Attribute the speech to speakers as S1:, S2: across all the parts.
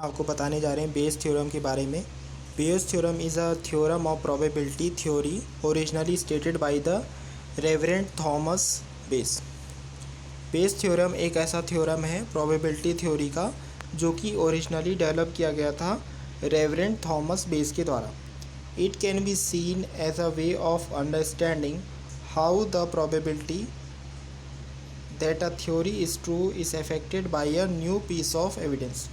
S1: आपको बताने जा रहे हैं बेस थ्योरम के बारे में। Bayes theorem is a theorem of probability theory originally stated by the reverend Thomas base. Bayes theorem एक ऐसा थ्योरम है प्रोबेबिलिटी थ्योरी का जो कि ओरिजिनली डेवलप किया गया था रेवरेंड थॉमस बेस के द्वारा। It can be seen as a way of understanding how the probability that a theory is true is affected by a new piece of evidence.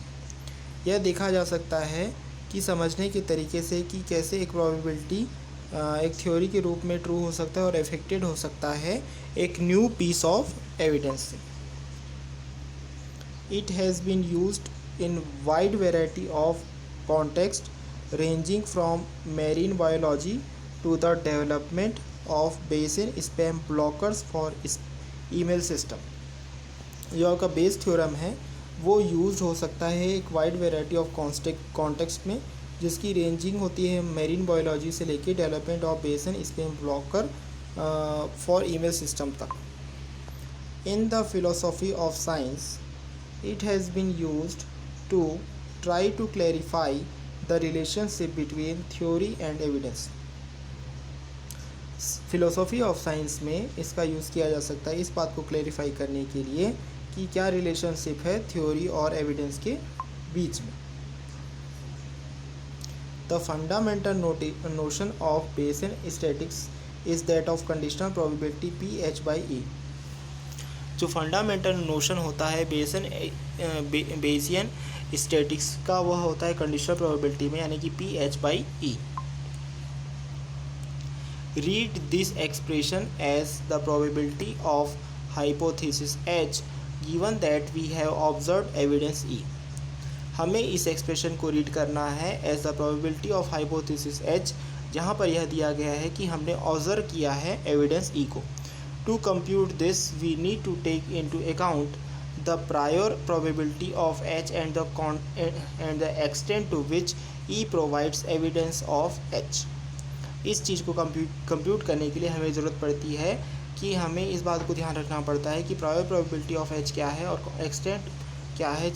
S1: यह देखा जा सकता है कि समझने के तरीके से कि कैसे एक प्रोबेबिलिटी एक थ्योरी के रूप में ट्रू हो सकता है और अफेक्टेड हो सकता है एक न्यू पीस ऑफ एविडेंस से। It has been used in wide variety of context ranging from marine biology to the development of Bayesian spam blockers for email system. जो आपका बेस थ्योरम है वो यूज़ हो सकता है एक वाइड वैरायटी ऑफ कॉन्टेक्स्ट में, जिसकी रेंजिंग होती है मेरीन बायोलॉजी से लेके development of Bayesian spam blocker for email system तक। In the philosophy of science it has been used to try to clarify the relationship between theory and evidence। Philosophy of science में इसका use किया जा सकता है इस बात को क्लैरिफाई करने के लिए कि क्या रिलेशनशिप है थ्योरी और एविडेंस के बीच में। The fundamental notion of basin statics is that of conditional probability P/E। जो फंडामेंटल नोशन होता है बेसियन स्टैटिक्स का वह होता है कंडीशनल प्रोबेबिलिटी में, यानी कि P/E। Read this expression as the probability of hypothesis H given that we have observed evidence E। हमें इस एक्सप्रेशन को रीड करना है as the probability of hypothesis H, जहाँ पर यह दिया गया है कि हमने ऑब्जर्व किया है एविडेंस E को। To compute this, we need to take into account the prior probability of H and the extent to which E provides evidence of H। इस चीज़ को कंप्यूट करने के लिए हमें ज़रूरत पड़ती है कि हमें इस बात को ध्यान रखना पड़ता है कि प्रायर प्रोबेबिलिटी ऑफ H क्या है और एक्सटेंट क्या है,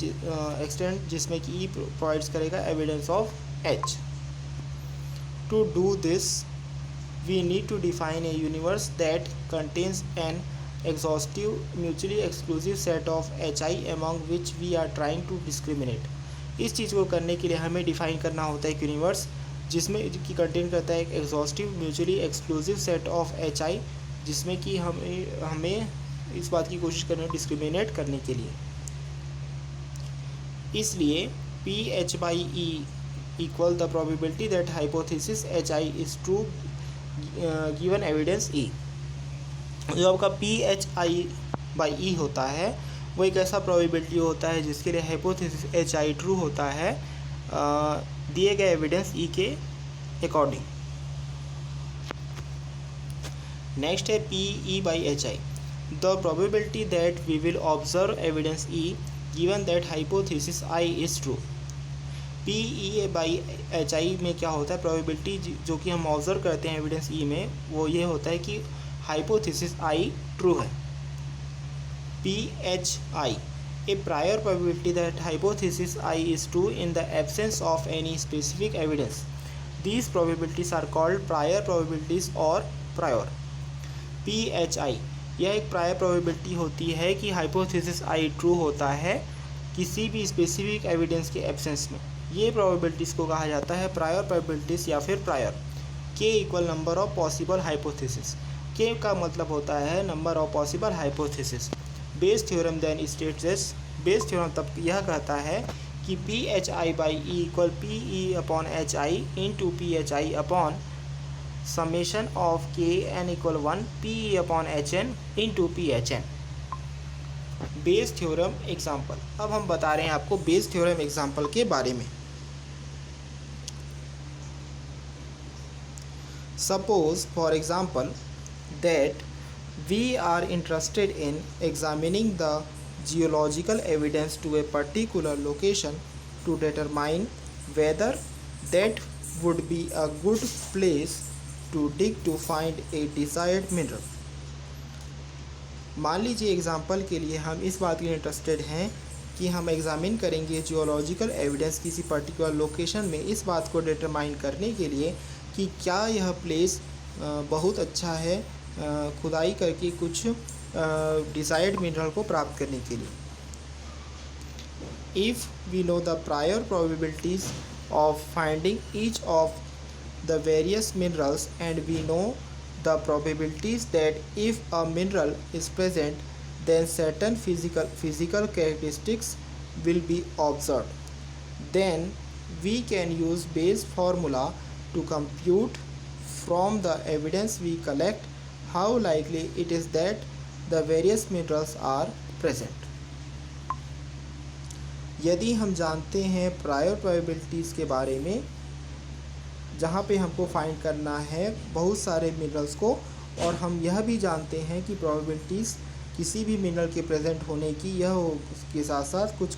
S1: एक्सटेंट जिसमें कि E प्रोवाइड्स करेगा evidence of H। To do this, we need to define a universe that contains an exhaustive mutually exclusive set of HI among which we are trying to discriminate। इस चीज़ को करने के लिए हमें define करना होता है एक यूनिवर्स जिसमें कि कंटेन करता है एक exhaustive mutually exclusive set of HI, जिसमें कि हमें इस बात की कोशिश करनी है डिस्क्रिमिनेट करने के लिए। इसलिए P/E equal the probability that hypothesis HI is true given evidence E। जो आपका P/E होता है वो एक ऐसा प्रोबेबिलिटी होता है जिसके लिए हाइपोथेसिस HI ट्रू होता है दिए गए एविडेंस E के अकॉर्डिंग। नेक्स्ट है PE/HI। The probability that we will observe evidence E given that hypothesis I is true. PE/HI में क्या होता है, प्रोबेबिलिटी जो कि हम ऑब्जर्व करते हैं एविडेंस E में, वो ये होता है कि हाइपोथेसिस I ट्रू है। P/HI a prior probability that hypothesis I is true in the absence of any specific evidence. These probabilities are called prior probabilities और प्रायर। P/HI यह एक प्रायर प्रोबेबिलिटी होती है कि हाइपोथेसिस I ट्रू होता है किसी भी स्पेसिफिक एविडेंस के एब्सेंस में। ये प्रोबेबिलिटीज़ को कहा जाता है प्रायर प्रोबेबिलिटीज़ या फिर prior. K equal number of possible hypothesis. K का मतलब होता है number of possible hypothesis. Bayes theorem then states this. Bayes theorem तब यह कहता है कि P/E equal PE/HI into PHI upon summation of KN equal 1 PE/HN into PHN। Bayes theorem example. अब हम बता रहे हैं आपको बेस थ्योरम एग्जाम्पल के बारे में। Suppose for example that we are interested in examining the geological evidence to a particular location to determine whether that would be a good place to dig to find a desired mineral। मान लीजिए example के लिए हम इस बात के interested हैं कि हम एग्ज़ामिन करेंगे जियोलॉजिकल एविडेंस किसी पर्टिकुलर लोकेशन में इस बात को डिटरमाइन करने के लिए कि क्या यह प्लेस बहुत अच्छा है खुदाई करके कुछ डिज़ायर्ड मिनरल को प्राप्त करने के लिए। If we know the prior probabilities of finding each of the various minerals and we know the probabilities that if a mineral is present then certain physical characteristics will be observed, then we can use Bayes formula to compute from the evidence we collect how likely it is that the various minerals are present। यदि हम जानते हैं prior probabilities के बारे में जहाँ पे हमको फाइंड करना है बहुत सारे मिनरल्स को, और हम यह भी जानते हैं कि प्रोबेबिलिटीज़ किसी भी मिनरल के प्रेजेंट होने की यह उसके साथ साथ कुछ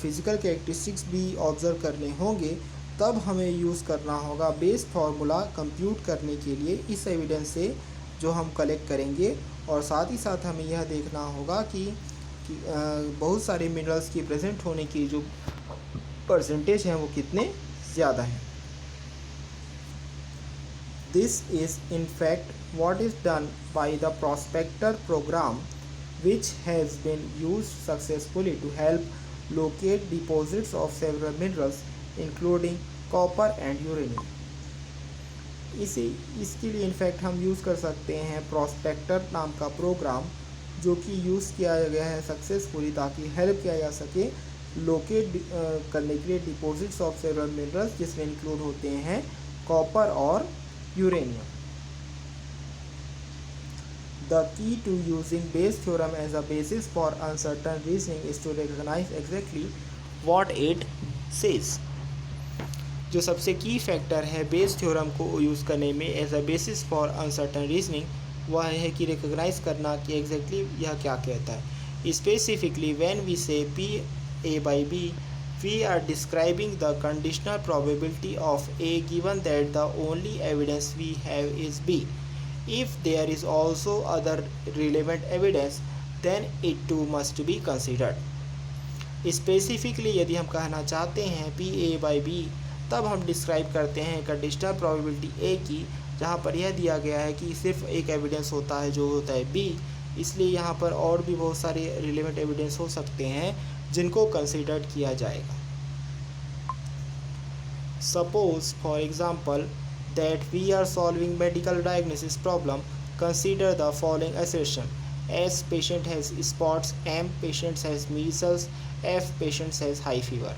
S1: फिज़िकल कैरेक्टरिस्टिक्स भी ऑब्ज़र्व करने होंगे, तब हमें यूज़ करना होगा बेस फार्मूला कंप्यूट करने के लिए इस एविडेंस से जो हम कलेक्ट करेंगे। और साथ ही साथ हमें यह देखना होगा कि बहुत सारे मिनरल्स की प्रेजेंट होने की जो परसेंटेज हैं वो कितने ज़्यादा हैं। This is in fact what is done by the prospector program which has been used successfully to help locate deposits of several minerals including copper and uranium। इसके लिए इनफैक्ट हम यूज़ कर सकते हैं प्रॉस्पेक्टर नाम का प्रोग्राम जो कि यूज़ किया गया है सक्सेसफुली ताकि हेल्प किया जा सके लोकेट करने के लिए डिपॉजिट्स ऑफ सेवरल मिनरल्स जिसमें इंक्लूड होते हैं कॉपर और uranium. The key to using Bayes theorem as a basis for uncertain reasoning is to recognize exactly what it says। जो सबसे की फैक्टर है बेस थ्योरम को यूज़ करने में as a basis for uncertain reasoning वह है कि रिकॉग्नाइज करना कि एग्जैक्टली यह क्या कहता है। Specifically when we say P A by B we are describing the conditional probability of A given that the only evidence we have is B. If there is also other relevant evidence, then it too must be considered। Specifically यदि हम कहना चाहते हैं P A by B तब हम describe करते हैं conditional probability A की जहाँ पर यह दिया गया है कि सिर्फ एक एविडेंस होता है जो होता है बी, इसलिए यहाँ पर और भी बहुत सारे रिलेवेंट एविडेंस हो सकते हैं जिनको कंसिडर किया जाएगा। Suppose for example that we are solving medical diagnosis problem, consider the following assertion: S patient has spots, M patient has measles, F patient has high fever।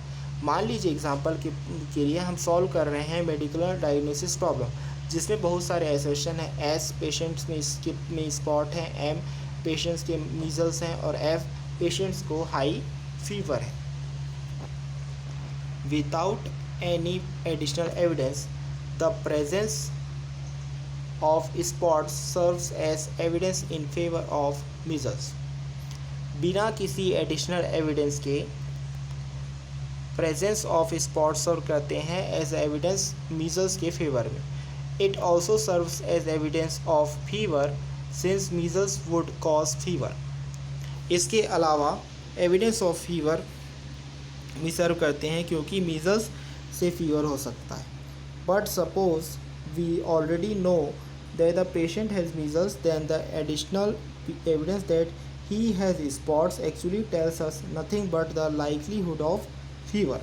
S1: मान लीजिए एग्जाम्पल के लिए हम सॉल्व कर रहे हैं मेडिकल डायग्नोसिस प्रॉब्लम जिसमें बहुत सारे एसर्शन हैं। एस पेशेंट्स में स्पॉट हैं, एम पेशेंट्स के मीजल्स हैं और एफ पेशेंट्स को हाई फीवर है। Without any additional evidence the presence of spots serves as evidence in favor of measles। बिना किसी एडिशनल एविडेंस के प्रेजेंस ऑफ स्पॉट सर्व करते हैं एज एविडेंस मीजल्स के फेवर में। It also serves as evidence of fever since measles would cause fever. इसके अलावा evidence of fever भी सर्व करते हैं क्योंकि मीजल्स से फीवर हो सकता है। But suppose we already know that the patient has measles, then the additional evidence that he has spots actually tells us nothing but the likelihood of fever।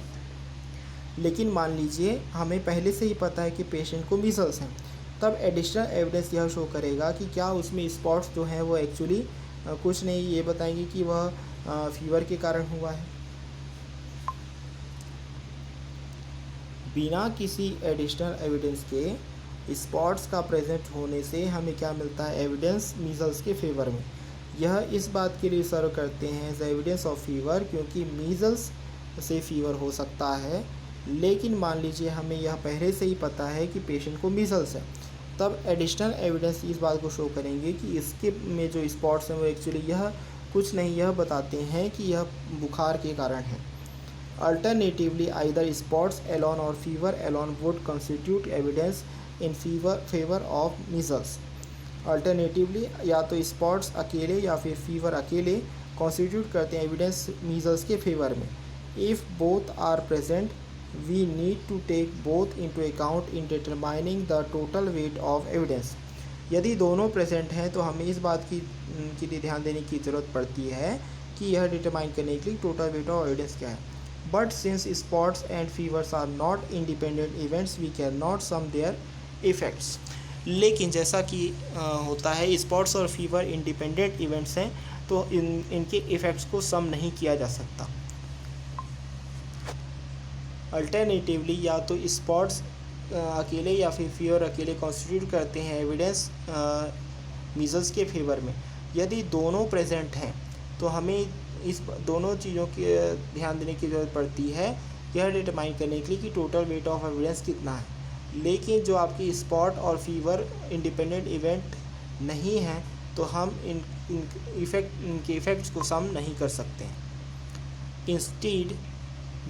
S1: लेकिन मान लीजिए हमें पहले से ही पता है कि पेशेंट को मीजल्स हैं, तब एडिशनल एविडेंस यह शो करेगा कि क्या उसमें स्पॉट्स जो हैं वो एक्चुअली कुछ नहीं ये बताएंगे कि वह फीवर के कारण हुआ है। बिना किसी एडिशनल एविडेंस के स्पॉट्स का प्रेजेंट होने से हमें क्या मिलता है एविडेंस मीजल्स के फेवर में। यह इस बात के लिए सर्व करते हैं एज एविडेंस ऑफ फीवर क्योंकि मीजल्स से फीवर हो सकता है, लेकिन मान लीजिए हमें यह पहले से ही पता है कि पेशेंट को मीजल्स है, तब एडिशनल एविडेंस इस बात को शो करेंगे कि इसके में जो स्पॉट्स हैं वो एक्चुअली यह कुछ नहीं यह बताते हैं कि यह बुखार के कारण है। Alternatively, either spots alone or fever alone would constitute evidence in favor of measles। Alternatively, या तो स्पॉट्स अकेले या फिर फीवर अकेले कॉन्स्टिट्यूट करते हैं एविडेंस मीजल्स के फेवर में। If both are present we need to take both into account in determining the total weight of evidence. यदि दोनों प्रेजेंट हैं तो हमें इस बात की लिए ध्यान देने की ज़रूरत पड़ती है कि यह डिटरमाइन करने के लिए टोटल वेट ऑफ एविडेंस क्या है। But since spots and fevers are not independent events we can not sum their effects. लेकिन जैसा कि होता है स्पॉट्स और फीवर इंडिपेंडेंट इवेंट्स हैं तो इनके इफ़ेक्ट्स को सम नहीं किया जा सकता। अल्टरनेटिवली या तो स्पॉट्स अकेले या फिर फीवर अकेले कॉन्स्टिट्यूट करते हैं एविडेंस मीजल्स के फेवर में। यदि दोनों प्रेजेंट हैं तो हमें इस दोनों चीज़ों के ध्यान देने की ज़रूरत पड़ती है यह डिटरमाइन करने के लिए कि टोटल वेट ऑफ एविडेंस कितना है। लेकिन जो आपकी स्पॉट और फीवर इंडिपेंडेंट इवेंट नहीं हैं तो हम इनके इफ़ेक्ट्स को सम नहीं कर सकते हैं। Instead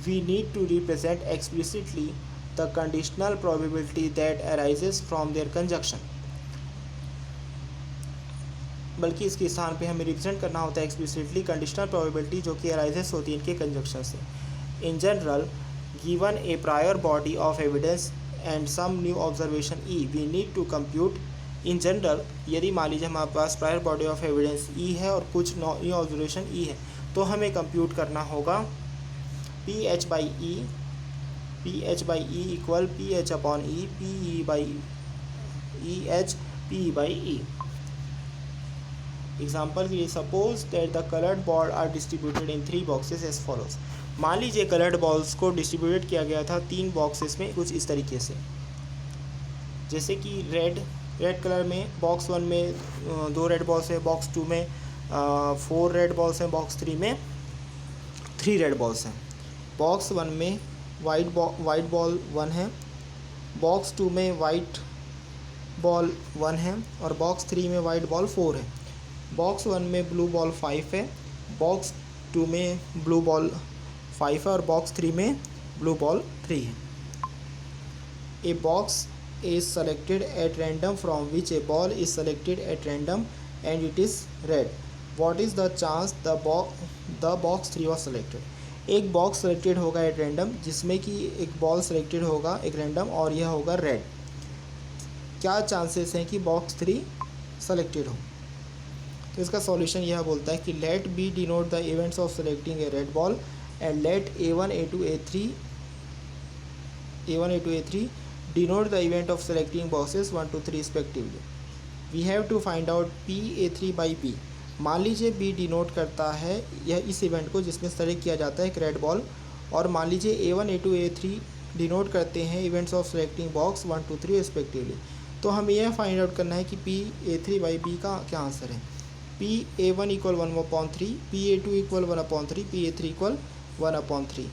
S1: we need to represent explicitly the conditional probability that arises from their conjunction. बल्कि इसके स्थान पे हमें रिप्रेजेंट करना होता है एक्सप्लिसिटली कंडीशनल प्रोबेबिलिटी जो कि अराइजेस होती है इनके कंजक्शन से। In general given a prior body of evidence and some new observation E we need to compute. In general यदि मान लीजिए हमारे पास prior body of evidence E है और कुछ न्यू ऑब्जर्वेशन ई है तो हमें कंप्यूट करना होगा P H by E equal P H upon E P E by E H P by E. Example के लिए suppose that the coloured ball are distributed in 3 boxes as follows. मान लीजिए coloured balls को distributed किया गया था 3 boxes में कुछ इस तरीके से, जैसे कि रेड कलर में बॉक्स 1 में 2 रेड बॉल्स है, बॉक्स 2 में 4 रेड बॉल्स हैं, बॉक्स 3 में 3 रेड बॉल्स हैं, बॉक्स 1 में वाइट बॉल 1 है, बॉक्स 2 में वाइट बॉल 1 है और बॉक्स 3 में वाइट बॉल 4 है। बॉक्स 1 में ब्लू बॉल 5 है, बॉक्स 2 में ब्लू बॉल 5 है और बॉक्स 3 में ब्लू बॉल 3 है। A box is selected at random from which a ball is selected at random and it is red. What is the chance the box 3 was selected? एक box selected होगा at random जिसमें कि एक ball selected होगा एक random और यह होगा रेड। क्या चांसेस हैं कि बॉक्स 3 सेलेक्टेड हो? तो इसका सॉल्यूशन यह बोलता है कि let B denote the events of selecting a red ball and let A1 A2 A3 denote the event of selecting boxes 1 to 3 respectively. We have to find out P A3 by B. मान लीजिए B denote करता है यह इस event को जिसमें select किया जाता है एक रेड बॉल, और मान लीजिए A1 A2 A3 डिनोट करते हैं events of selecting box 1 to 3 respectively. तो हमें यह फाइंड आउट करना है कि P A3 by B का क्या आंसर है। P A1 equal 1/3, P A2 equal 1/3, P A3 equal 1/3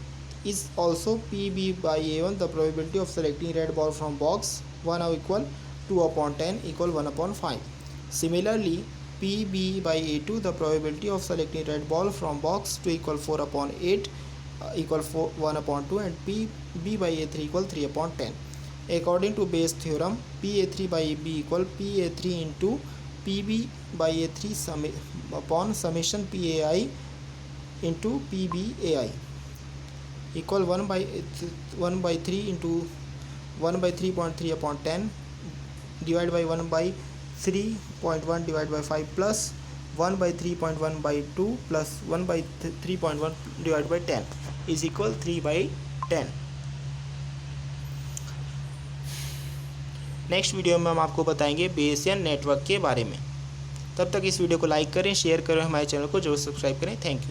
S1: is also PB by A1 the probability of selecting red ball from box 1 equal 2/10 equal 1/5. Similarly, PB by A2 the probability of selecting red ball from box 2 equal 4/8 equal 1/2 and PB by A3 equal 3/10. According to Bayes theorem, PA3 by B equal PA3 into PB by A3 upon summation PAI into PBAI equal 1/3 into 1/3.3/10 divided by 1/3.1 divided by 5 plus 1/3.1/2 plus 1/3.1 divided by 10 is equal 3/10। Next video में हम आपको बताएंगे Bayesian network के बारे में। तब तक इस वीडियो को लाइक करें, शेयर करें, हमारे चैनल को जरूर सब्सक्राइब करें। Thank you.